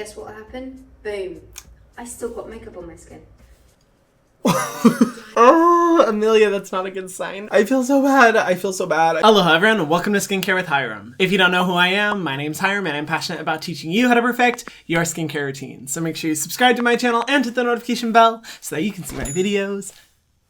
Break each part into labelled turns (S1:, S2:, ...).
S1: guess what happened? Boom. I still got makeup on my skin.
S2: Oh, Amelia, that's not a good sign. I feel so bad. Hello, everyone. Welcome to Skincare with Hiram. If you don't know who I am, my name's Hiram, and I'm passionate about teaching you how to perfect your skincare routine. So make sure you subscribe to my channel and hit the notification bell so that you can see my videos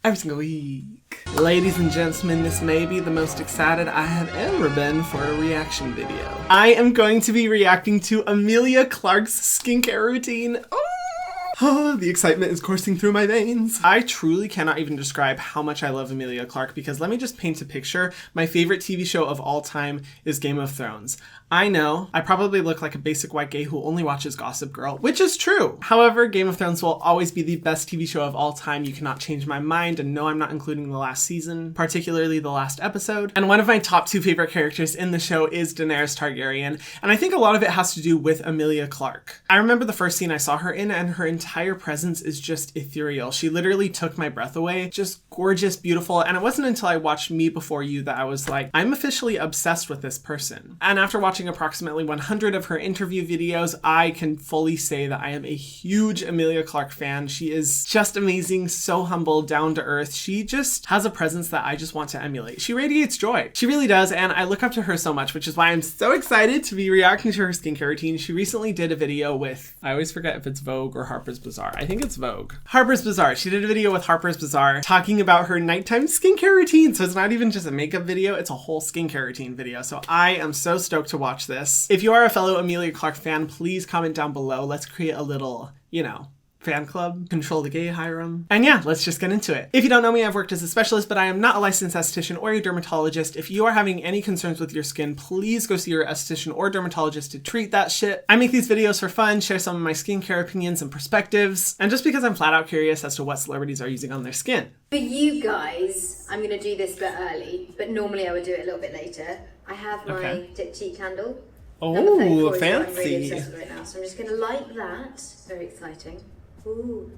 S2: every single week. Ladies and gentlemen, this may be the most excited I have ever been for a reaction video. I am going to be reacting to Emilia Clarke's skincare routine. Oh, the excitement is coursing through my veins. I truly cannot even describe how much I love Emilia Clarke, because let me just paint a picture. My favorite TV show of all time is Game of Thrones. I know, I probably look like a basic white gay who only watches Gossip Girl, which is true. However, Game of Thrones will always be the best TV show of all time. You cannot change my mind, and no, I'm not including the last season, particularly the last episode. And one of my top 2 favorite characters in the show is Daenerys Targaryen, and I think a lot of it has to do with Emilia Clarke. I remember the first scene I saw her in, and her entire presence is just ethereal. She literally took my breath away. Just gorgeous, beautiful, and it wasn't until I watched Me Before You that I was like, I'm officially obsessed with this person. And after watching approximately 100 of her interview videos, I can fully say that I am a huge Emilia Clarke fan. She is just amazing, so humble, down to earth. She just has a presence that I just want to emulate. She radiates joy. She really does, and I look up to her so much, which is why I'm so excited to be reacting to her skincare routine. She recently did a video with, I always forget if it's Vogue or Harper's Bazaar. I think it's Vogue. Harper's Bazaar. She did a video with Harper's Bazaar talking about her nighttime skincare routine. So it's not even just a makeup video, it's a whole skincare routine video. So I am so stoked to watch this. If you are a fellow Emilia Clarke fan, please comment down below. Let's create a little, fan club. Control the gay, Hiram. And yeah, let's just get into it. If you don't know me, I've worked as a specialist, but I am not a licensed esthetician or a dermatologist. If you are having any concerns with your skin, please go see your esthetician or dermatologist to treat that shit. I make these videos for fun, share some of my skincare opinions and perspectives, and just because I'm flat out curious as to what celebrities are using on their skin.
S1: For you guys, I'm going to do this bit early, but normally I would do it a little bit later. I have my Diptyque candle.
S2: Oh, fancy.
S1: I'm really obsessed with right now, so I'm just going to light that. Very exciting. Ooh,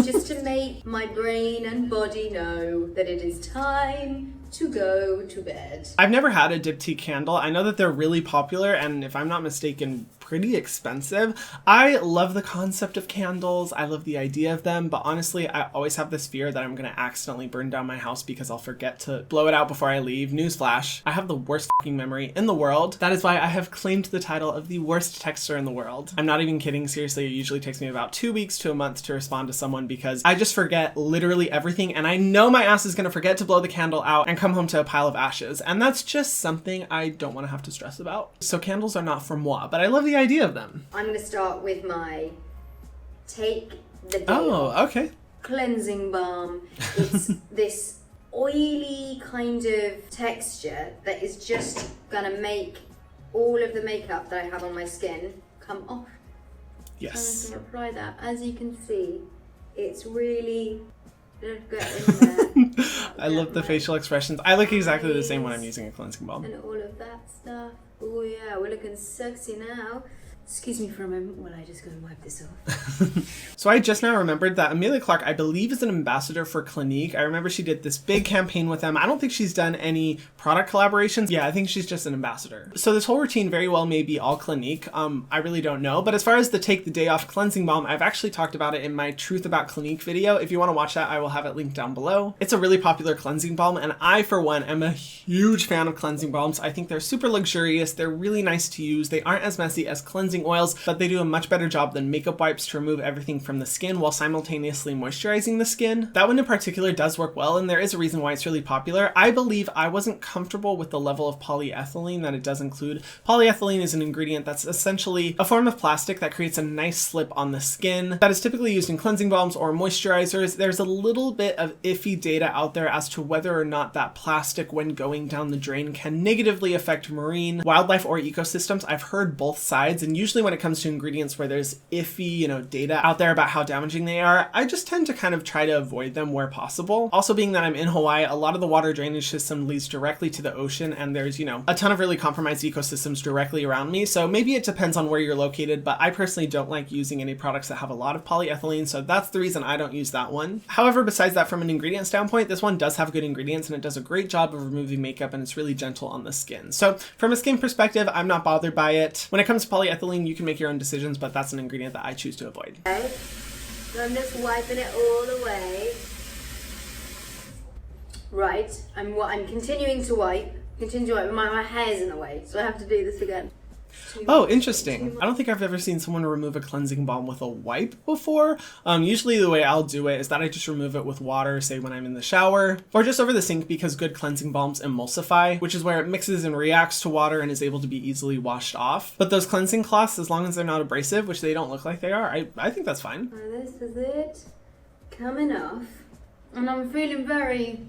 S1: just to make my brain and body know that it is time to go to bed.
S2: I've never had a Diptyque candle. I know that they're really popular, and if I'm not mistaken, pretty expensive. I love the concept of candles. I love the idea of them, but honestly, I always have this fear that I'm gonna accidentally burn down my house because I'll forget to blow it out before I leave. Newsflash, I have the worst fucking memory in the world. That is why I have claimed the title of the worst texter in the world. I'm not even kidding. Seriously, it usually takes me about 2 weeks to a month to respond to someone because I just forget literally everything, and I know my ass is gonna forget to blow the candle out and come home to a pile of ashes, and that's just something I don't want to have to stress about. So candles are not for moi, but I love the idea of them.
S1: I'm going to start with my Take the Day
S2: Off
S1: cleansing balm. It's this oily kind of texture that is just going to make all of the makeup that I have on my skin come off.
S2: Yes.
S1: So I'm going to apply that. As you can see, it's really...
S2: I love the facial expressions. I look exactly the same when I'm using a cleansing balm.
S1: And all of that stuff. Oh yeah, we're looking sexy now. Excuse me for a moment while I just go and wipe this off.
S2: So I just now remembered that Emilia Clarke, I believe, is an ambassador for Clinique. I remember she did this big campaign with them. I don't think she's done any product collaborations. Yeah, I think she's just an ambassador. So this whole routine very well may be all Clinique. I really don't know. But as far as the Take the Day Off cleansing balm, I've actually talked about it in my Truth About Clinique video. If you want to watch that, I will have it linked down below. It's a really popular cleansing balm, and I, for one, am a huge fan of cleansing balms. I think they're super luxurious. They're really nice to use. They aren't as messy as cleansing oils, but they do a much better job than makeup wipes to remove everything from the skin while simultaneously moisturizing the skin. That one in particular does work well, and there is a reason why it's really popular. I believe I wasn't comfortable with the level of polyethylene that it does include. Polyethylene is an ingredient that's essentially a form of plastic that creates a nice slip on the skin that is typically used in cleansing balms or moisturizers. There's a little bit of iffy data out there as to whether or not that plastic, when going down the drain, can negatively affect marine, wildlife, or ecosystems. I've heard both sides, and usually when it comes to ingredients where there's iffy, data out there about how damaging they are, I just tend to kind of try to avoid them where possible. Also, being that I'm in Hawaii, a lot of the water drainage system leads directly to the ocean, and there's, a ton of really compromised ecosystems directly around me. So maybe it depends on where you're located, but I personally don't like using any products that have a lot of polyethylene, so that's the reason I don't use that one. However, besides that, from an ingredient standpoint, this one does have good ingredients, and it does a great job of removing makeup, and it's really gentle on the skin. So from a skin perspective, I'm not bothered by it. When it comes to polyethylene, feeling. You can make your own decisions, but that's an ingredient that I choose to avoid.
S1: Okay, so I'm just wiping it all away. Right, I'm continuing to wipe. My hair's in the way, so I have to do this again.
S2: Oh, interesting. I don't think I've ever seen someone remove a cleansing balm with a wipe before. Usually the way I'll do it is that I just remove it with water, say when I'm in the shower, or just over the sink, because good cleansing balms emulsify, which is where it mixes and reacts to water and is able to be easily washed off. But those cleansing cloths, as long as they're not abrasive, which they don't look like they are, I think that's fine.
S1: This is it coming off, and I'm feeling very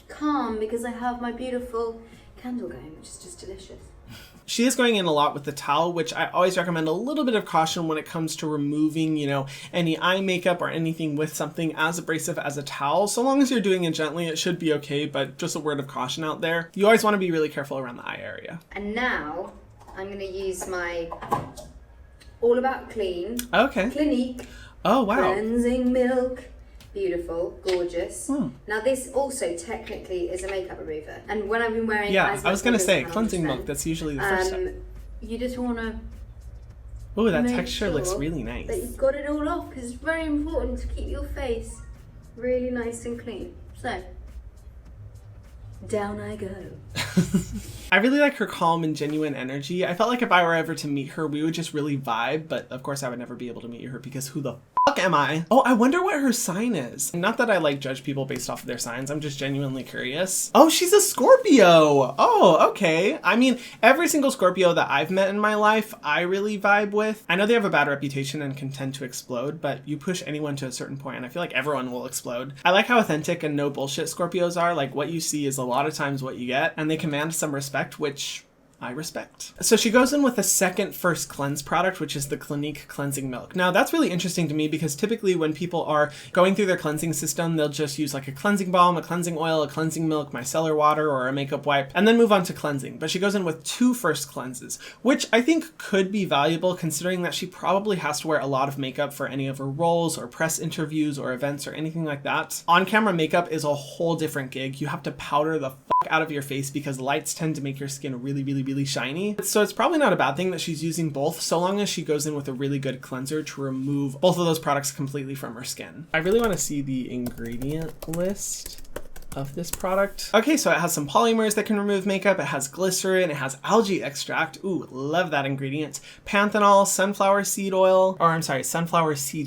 S1: calm because I have my beautiful candle going, which is just delicious.
S2: She is going in a lot with the towel, which I always recommend a little bit of caution when it comes to removing, any eye makeup or anything with something as abrasive as a towel. So long as you're doing it gently, it should be okay, but just a word of caution out there. You always want to be really careful around the eye area.
S1: And now I'm going to use my All About Clean Clinique
S2: Oh, wow.
S1: Cleansing Milk. Beautiful, gorgeous. Now this also technically is a makeup remover, and when I've been wearing
S2: I was gonna say cleansing milk. That's usually the first step.
S1: You just wanna.
S2: Oh, that texture looks really nice.
S1: That you've got it all off, because it's very important to keep your face really nice and clean. So. Down I go.
S2: I really like her calm and genuine energy. I felt like if I were ever to meet her, we would just really vibe, but of course I would never be able to meet her because who the fuck am I? Oh, I wonder what her sign is. Not that I judge people based off of their signs. I'm just genuinely curious. Oh, she's a Scorpio. Oh, okay. I mean, every single Scorpio that I've met in my life, I really vibe with. I know they have a bad reputation and can tend to explode, but you push anyone to a certain point and I feel like everyone will explode. I like how authentic and no bullshit Scorpios are. Like what you see is a lot of times what you get, and they command some respect, which I respect. So she goes in with the second first cleanse product, which is the Clinique Cleansing Milk. Now that's really interesting to me because typically when people are going through their cleansing system, they'll just use like a cleansing balm, a cleansing oil, a cleansing milk, micellar water, or a makeup wipe, and then move on to cleansing. But she goes in with two first cleanses, which I think could be valuable considering that she probably has to wear a lot of makeup for any of her roles or press interviews or events or anything like that. On-camera makeup is a whole different gig. You have to powder the out of your face because lights tend to make your skin really shiny. So it's probably not a bad thing that she's using both, so long as she goes in with a really good cleanser to remove both of those products completely from her skin. I really want to see the ingredient list of this product. Okay, so it has some polymers that can remove makeup, it has glycerin, it has algae extract, ooh, love that ingredient, panthenol, sunflower seed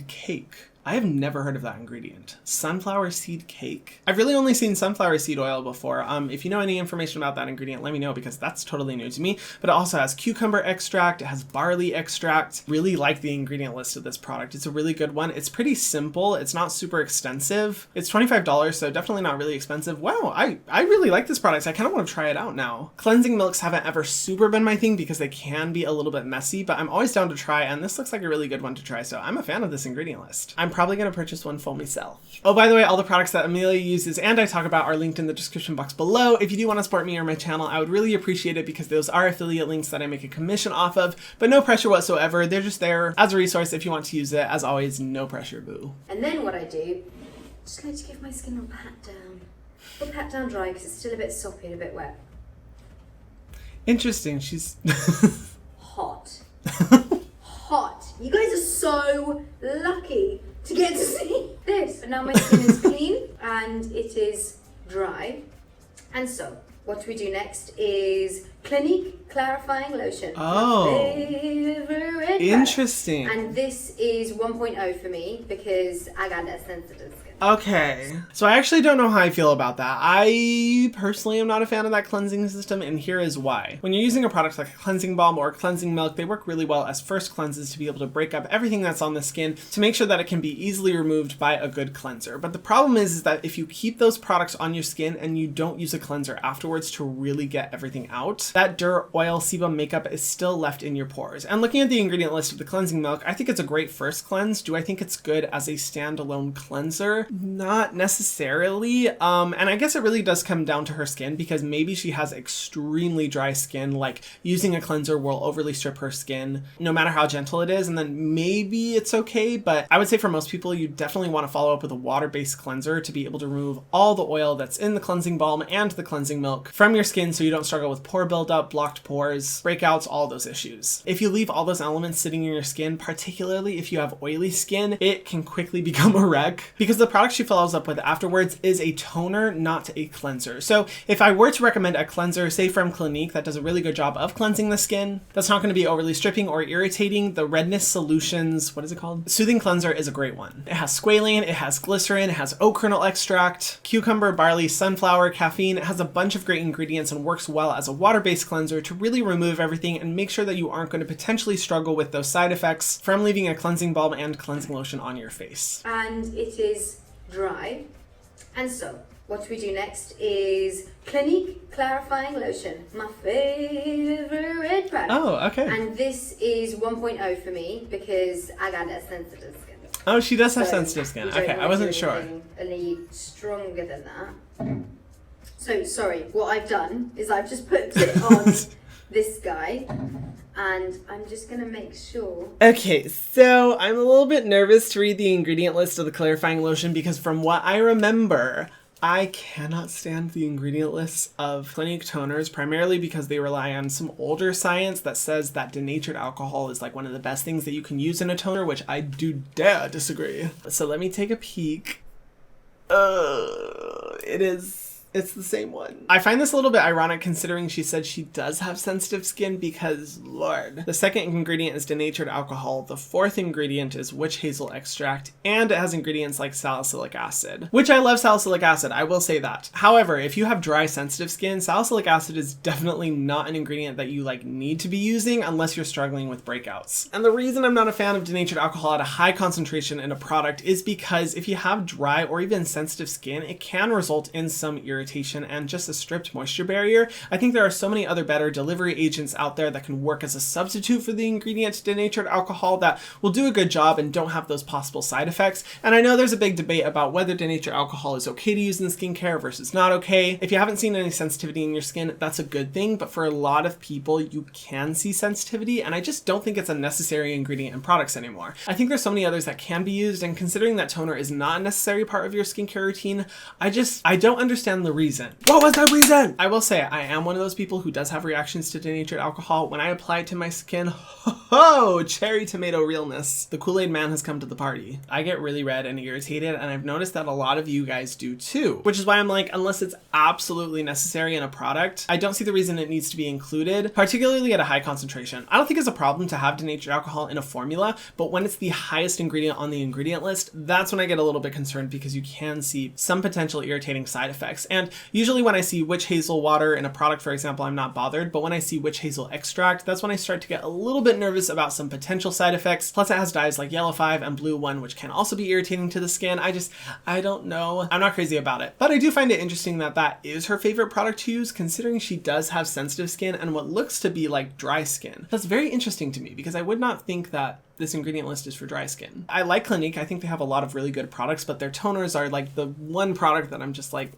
S2: cake. I have never heard of that ingredient. Sunflower seed cake? I've really only seen sunflower seed oil before. If you know any information about that ingredient, let me know because that's totally new to me. But it also has cucumber extract, it has barley extract. Really like the ingredient list of this product. It's a really good one. It's pretty simple. It's not super extensive. It's $25, so definitely not really expensive. Wow, I really like this product. I kind of want to try it out now. Cleansing milks haven't ever super been my thing because they can be a little bit messy, but I'm always down to try, and this looks like a really good one to try, so I'm a fan of this ingredient list. I'm probably going to purchase one for myself. Oh, by the way, all the products that Amelia uses and I talk about are linked in the description box below. If you do want to support me or my channel, I would really appreciate it because those are affiliate links that I make a commission off of, but no pressure whatsoever. They're just there as a resource if you want to use it. As always, no pressure, boo.
S1: And then what I do, just like to give my skin a pat down. Or pat down dry because it's still a bit soppy and a bit wet.
S2: Interesting, she's...
S1: Hot. Hot. You guys are so lucky to get to see this. But now my skin is clean and it is dry. And so, what we do next is Clinique Clarifying Lotion.
S2: Oh.
S1: Favorite
S2: interesting.
S1: product. And this is 1.0 for me because I got that sensitive skin.
S2: Okay, so I actually don't know how I feel about that. I personally am not a fan of that cleansing system, and here is why. When you're using a product like a cleansing balm or a cleansing milk, they work really well as first cleanses to be able to break up everything that's on the skin to make sure that it can be easily removed by a good cleanser. But the problem is that if you keep those products on your skin and you don't use a cleanser afterwards to really get everything out, that dirt, oil, sebum, makeup is still left in your pores. And looking at the ingredient list of the cleansing milk, I think it's a great first cleanse. Do I think it's good as a standalone cleanser? Not necessarily. And I guess it really does come down to her skin, because maybe she has extremely dry skin, like using a cleanser will overly strip her skin, no matter how gentle it is, and then maybe it's okay. But I would say for most people, you definitely want to follow up with a water-based cleanser to be able to remove all the oil that's in the cleansing balm and the cleansing milk from your skin, so you don't struggle with pore buildup, blocked pores, breakouts, all those issues. If you leave all those elements sitting in your skin, particularly if you have oily skin, it can quickly become a wreck, because the product she follows up with afterwards is a toner, not a cleanser. So if I were to recommend a cleanser, say from Clinique, that does a really good job of cleansing the skin, that's not going to be overly stripping or irritating, the Redness Solutions, what is it called? Soothing Cleanser is a great one. It has squalane, it has glycerin, it has oat kernel extract, cucumber, barley, sunflower, caffeine. It has a bunch of great ingredients and works well as a water-based cleanser to really remove everything and make sure that you aren't going to potentially struggle with those side effects from leaving a cleansing balm and cleansing lotion on your face.
S1: And it is dry. And so, what we do next is Clinique Clarifying Lotion, my favorite product.
S2: Oh, okay.
S1: And this is 1.0 for me because I got that sensitive skin.
S2: Oh, she does have
S1: So
S2: sensitive skin.
S1: you don't
S2: Okay,
S1: wanna
S2: I wasn't
S1: do
S2: sure.
S1: anything any stronger than that. So, sorry, what I've done is I've just put it on this guy. And I'm just going to make sure.
S2: Okay, so I'm a little bit nervous to read the ingredient list of the clarifying lotion, because from what I remember, I cannot stand the ingredient lists of Clinique toners, primarily because they rely on some older science that says that denatured alcohol is like one of the best things that you can use in a toner, which I do dare disagree. So let me take a peek. It's the same one. I find this a little bit ironic considering she said she does have sensitive skin, because Lord. The second ingredient is denatured alcohol. The fourth ingredient is witch hazel extract, and it has ingredients like salicylic acid, which I love salicylic acid, I will say that. However, if you have dry sensitive skin, salicylic acid is definitely not an ingredient that you need to be using unless you're struggling with breakouts. And the reason I'm not a fan of denatured alcohol at a high concentration in a product is because if you have dry or even sensitive skin, it can result in some irritation and just a stripped moisture barrier. I think there are so many other better delivery agents out there that can work as a substitute for the ingredient denatured alcohol that will do a good job and don't have those possible side effects. And I know there's a big debate about whether denatured alcohol is okay to use in skincare versus not okay. If you haven't seen any sensitivity in your skin, that's a good thing, but for a lot of people, you can see sensitivity, and I just don't think it's a necessary ingredient in products anymore. I think there's so many others that can be used, and considering that toner is not a necessary part of your skincare routine, I don't understand the reason. What was the reason? I will say I am one of those people who does have reactions to denatured alcohol. When I apply it to my skin, cherry tomato realness. The Kool-Aid man has come to the party. I get really red and irritated, and I've noticed that a lot of you guys do too, which is why I'm like, unless it's absolutely necessary in a product, I don't see the reason it needs to be included, particularly at a high concentration. I don't think it's a problem to have denatured alcohol in a formula, but when it's the highest ingredient on the ingredient list, that's when I get a little bit concerned, because you can see some potential irritating side effects. And usually when I see witch hazel water in a product, for example, I'm not bothered, but when I see witch hazel extract, that's when I start to get a little bit nervous about some potential side effects. Plus it has dyes like yellow 5 and blue 1, which can also be irritating to the skin. I don't know. I'm not crazy about it, but I do find it interesting that that is her favorite product to use, considering she does have sensitive skin and what looks to be like dry skin. That's very interesting to me, because I would not think that this ingredient list is for dry skin. I like Clinique. I think they have a lot of really good products, but their toners are like the one product that I'm just like,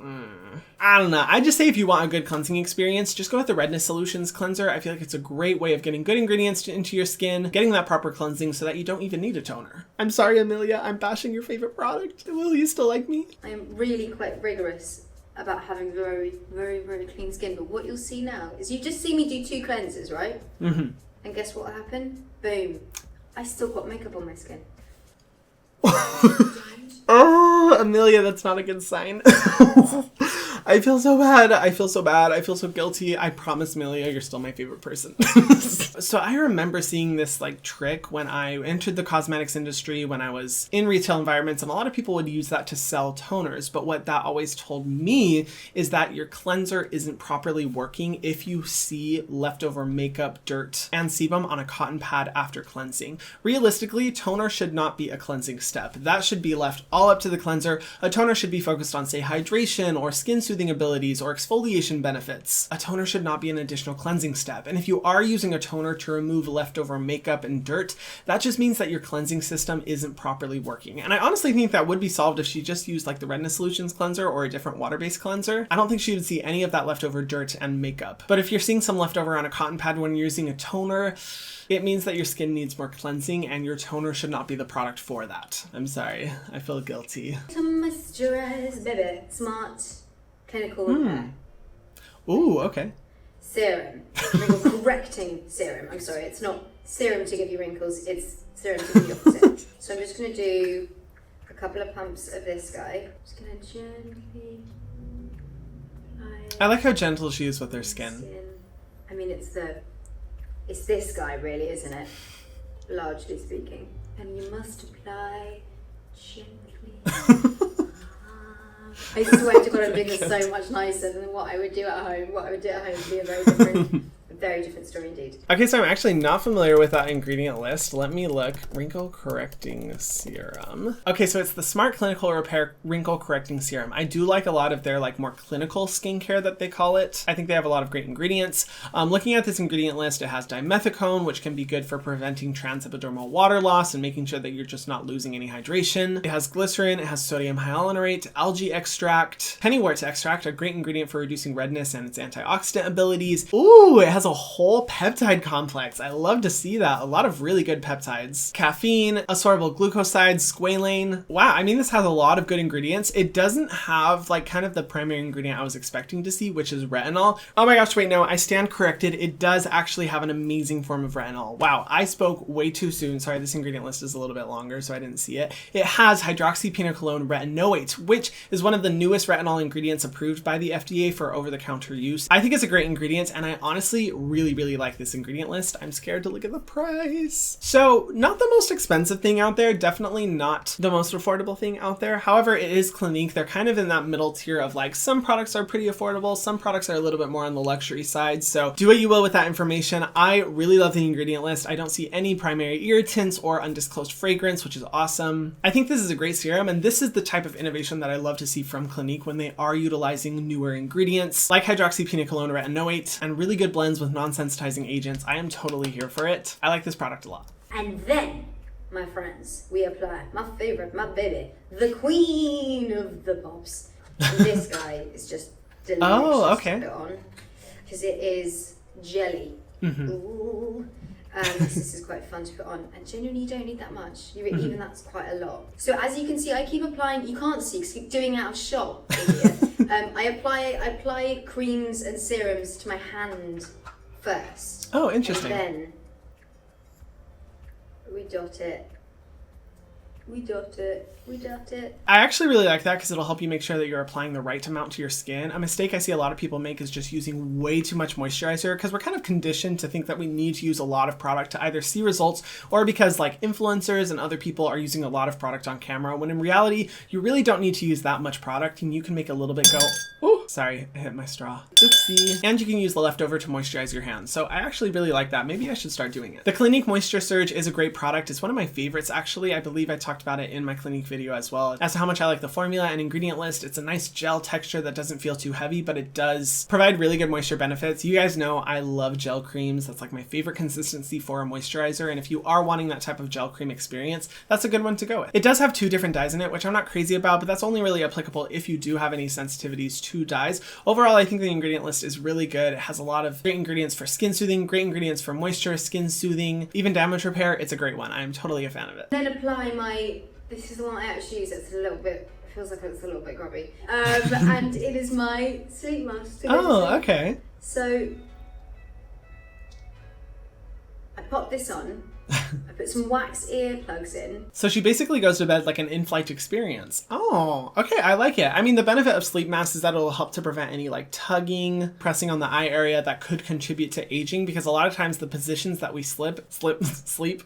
S2: I don't know. I just say if you want a good cleansing experience, just go with the Redness Solutions cleanser. I feel like it's a great way of getting good ingredients into your skin, getting that proper cleansing so that you don't even need a toner. I'm sorry, Amelia, I'm bashing your favorite product. Will you still like me?
S1: I am really quite rigorous about having very, very, very clean skin, but what you'll see now is you just see me do 2 cleanses, right?
S2: Mm-hmm.
S1: And guess what happened? Boom. I still got makeup on my skin.
S2: Oh, Amelia, that's not a good sign. I feel so bad. I feel so bad. I feel so guilty. I promise, Amelia, you're still my favorite person. So I remember seeing this trick when I entered the cosmetics industry, when I was in retail environments, and a lot of people would use that to sell toners. But what that always told me is that your cleanser isn't properly working if you see leftover makeup, dirt, and sebum on a cotton pad after cleansing. Realistically, toner should not be a cleansing step. That should be left all up to the cleanser. A toner should be focused on, say, hydration or skin soothing soothing abilities or exfoliation benefits, a toner should not be an additional cleansing step. And if you are using a toner to remove leftover makeup and dirt, that just means that your cleansing system isn't properly working. And I honestly think that would be solved if she just used like the Redness Solutions cleanser or a different water-based cleanser. I don't think she would see any of that leftover dirt and makeup. But if you're seeing some leftover on a cotton pad when you're using a toner, it means that your skin needs more cleansing and your toner should not be the product for that. I'm sorry, I feel guilty.
S1: To moisturize, baby. Smart, clinical repair.
S2: Ooh, okay.
S1: Serum. Wrinkle correcting serum. I'm sorry, it's not serum to give you wrinkles, it's serum to do the opposite. So I'm just going to do a couple of pumps of this guy. Just going to gently apply.
S2: I like how gentle she is with her skin.
S1: I mean, it's this guy really, isn't it? Largely speaking. And you must apply gently. I swear to God, I'm doing this so much nicer than what I would do at home. What I would do at home would be a very different story indeed.
S2: Okay, so I'm actually not familiar with that ingredient list. Let me look. Wrinkle correcting serum. Okay, so it's the Smart Clinical Repair Wrinkle Correcting Serum. I do like a lot of their like more clinical skincare that they call it. I think they have a lot of great ingredients. Looking at this ingredient list, it has dimethicone, which can be good for preventing transepidermal water loss and making sure that you're just not losing any hydration. It has glycerin, it has sodium hyaluronate, algae extract, pennywort extract, a great ingredient for reducing redness and its antioxidant abilities. Ooh, it has a whole peptide complex. I love to see that. A lot of really good peptides. Caffeine, ascorbyl glucosides, squalane. Wow, I mean, this has a lot of good ingredients. It doesn't have like kind of the primary ingredient I was expecting to see, which is retinol. Oh my gosh, wait, no, I stand corrected. It does actually have an amazing form of retinol. Wow, I spoke way too soon. Sorry, this ingredient list is a little bit longer, so I didn't see it. It has hydroxypinocolone retinoate, which is one of the newest retinol ingredients approved by the FDA for over-the-counter use. I think it's a great ingredient, and I honestly really like this ingredient list. I'm scared to look at the price. So not the most expensive thing out there, definitely not the most affordable thing out there. However, it is Clinique. They're kind of in that middle tier of like some products are pretty affordable, some products are a little bit more on the luxury side. So do what you will with that information. I really love the ingredient list. I don't see any primary irritants or undisclosed fragrance, which is awesome. I think this is a great serum, and this is the type of innovation that I love to see from Clinique when they are utilizing newer ingredients like hydroxypinocolone retinoate and really good blends with non-sensitizing agents. I am totally here for it. I like this product a lot.
S1: And then, my friends, we apply my favorite, my baby, the queen of the pops. And this guy is just delicious to put on because it is jelly. Ooh. This is quite fun to put on, and genuinely you don't need that much. Even that's quite a lot. So as you can see, I keep applying. You can't see because I keep doing it out of shot. I apply creams and serums to my hand first.
S2: Oh, interesting.
S1: And then we dot it. We dot it. We dot it.
S2: I actually really like that because it'll help you make sure that you're applying the right amount to your skin. A mistake I see a lot of people make is just using way too much moisturizer because we're kind of conditioned to think that we need to use a lot of product to either see results or because like influencers and other people are using a lot of product on camera, when in reality, you really don't need to use that much product and you can make a little bit go, oh, sorry, I hit my straw. Oopsie. And you can use the leftover to moisturize your hands. So I actually really like that. Maybe I should start doing it. The Clinique Moisture Surge is a great product. It's one of my favorites, actually. I believe I talked about it in my Clinique video as well as to how much I like the formula and ingredient list. It's a nice gel texture that doesn't feel too heavy, but it does provide really good moisture benefits. You guys know I love gel creams. That's like my favorite consistency for a moisturizer. And if you are wanting that type of gel cream experience, that's a good one to go with. It does have 2 different dyes in it, which I'm not crazy about, but that's only really applicable if you do have any sensitivities to dyes. Overall, I think the ingredient list is really good. It has a lot of great ingredients for skin soothing, great ingredients for moisture, skin soothing, even damage repair. It's a great one. I'm totally a fan of it.
S1: Then apply this is the one I actually use. It's a little bit, feels like it's a little bit grubby. And it is my sleep mask.
S2: Oh, okay.
S1: So I pop this on. I put some wax earplugs in.
S2: So she basically goes to bed like an in-flight experience. Oh, okay, I like it. I mean, the benefit of sleep masks is that it'll help to prevent any like tugging, pressing on the eye area that could contribute to aging, because a lot of times the positions that we sleep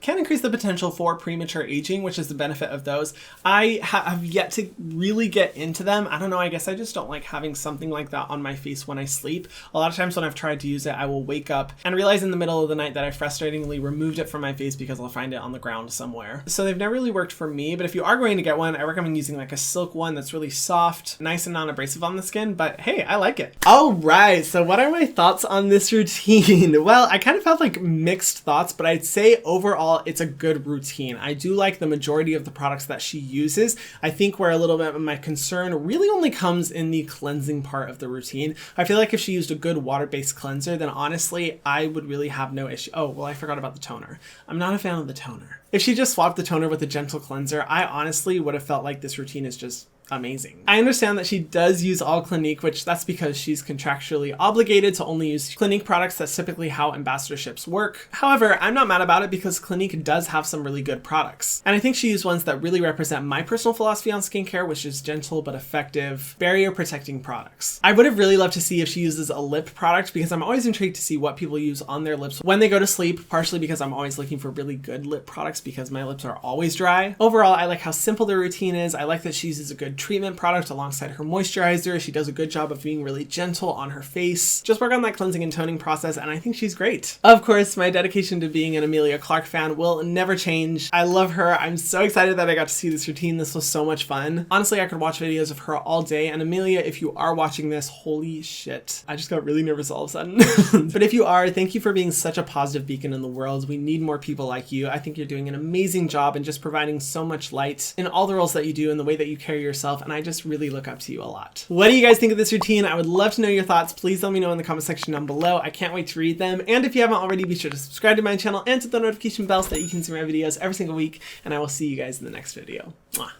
S2: can increase the potential for premature aging, which is the benefit of those. I have yet to really get into them. I don't know, I guess I just don't like having something like that on my face when I sleep. A lot of times when I've tried to use it, I will wake up and realize in the middle of the night that I frustratingly removed it from my face because I'll find it on the ground somewhere. So they've never really worked for me, but if you are going to get one, I recommend using like a silk one that's really soft, nice and non-abrasive on the skin, but hey, I like it. All right, so what are my thoughts on this routine? Well, I kind of have like mixed thoughts, but I'd say overall it's a good routine. I do like the majority of the products that she uses. I think where a little bit of my concern really only comes in the cleansing part of the routine. I feel like if she used a good water-based cleanser, then honestly, I would really have no issue. Oh, well, I forgot about the toner. I'm not a fan of the toner. If she just swapped the toner with a gentle cleanser, I honestly would have felt like this routine is just amazing. I understand that she does use all Clinique, which that's because she's contractually obligated to only use Clinique products. That's typically how ambassadorships work. However, I'm not mad about it because Clinique does have some really good products. And I think she used ones that really represent my personal philosophy on skincare, which is gentle but effective, barrier protecting products. I would have really loved to see if she uses a lip product because I'm always intrigued to see what people use on their lips when they go to sleep, partially because I'm always looking for really good lip products because my lips are always dry. Overall, I like how simple the routine is. I like that she uses a good treatment product alongside her moisturizer. She does a good job of being really gentle on her face. Just work on that cleansing and toning process, and I think she's great. Of course, my dedication to being an Emilia Clarke fan will never change. I love her. I'm so excited that I got to see this routine. This was so much fun. Honestly, I could watch videos of her all day, and Emilia, if you are watching this, holy shit. I just got really nervous all of a sudden. But if you are, thank you for being such a positive beacon in the world. We need more people like you. I think you're doing an amazing job and just providing so much light in all the roles that you do and the way that you carry yourself, and I just really look up to you a lot. What do you guys think of this routine? I would love to know your thoughts. Please let me know in the comment section down below. I can't wait to read them. And if you haven't already, be sure to subscribe to my channel and to the notification bell so that you can see my videos every single week. And I will see you guys in the next video. Mwah.